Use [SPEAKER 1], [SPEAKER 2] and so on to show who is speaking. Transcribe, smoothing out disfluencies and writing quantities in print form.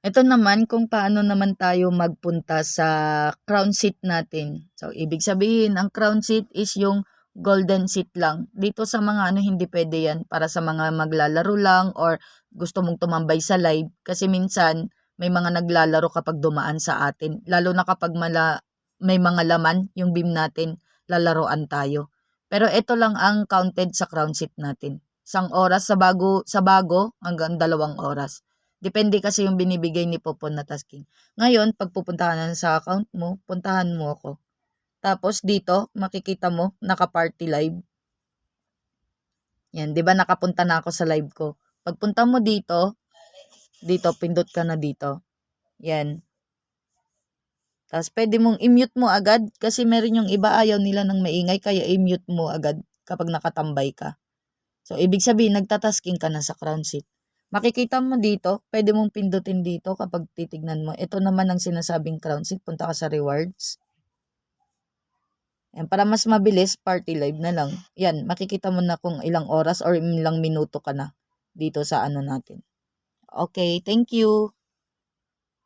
[SPEAKER 1] Ito naman kung paano naman tayo magpunta sa crown seat natin. So, ibig sabihin, ang crown seat is yung golden seat lang. Dito sa mga hindi pwede yan para sa mga maglalaro lang or gusto mong tumambay sa live. Kasi minsan, may mga naglalaro kapag dumaan sa atin. Lalo na kapag may mga laman yung beam natin, lalaroan tayo. Pero ito lang ang counted sa crown seat natin. 1 oras sa bago hanggang 2 oras. Depende kasi yung binibigay ni Popon na tasking. Ngayon, pag pupuntahan na sa account mo, puntahan mo ako. Tapos dito, makikita mo, naka-party live. Yan, di ba nakapunta na ako sa live ko. Pagpunta mo dito, pindot ka na dito. Yan. Tapos pwede mong i-mute mo agad kasi meron yung iba ayaw nila ng maingay kaya i-mute mo agad kapag nakatambay ka. So, ibig sabihin, nagtatasking ka na sa crown seat. Makikita mo dito, pwede mong pindutin dito kapag titignan mo. Ito naman ang sinasabing crown seat. Punta ka sa rewards. Yan, para mas mabilis, party live na lang. Yan, makikita mo na kung ilang oras or ilang minuto ka na dito sa natin. Okay, thank you.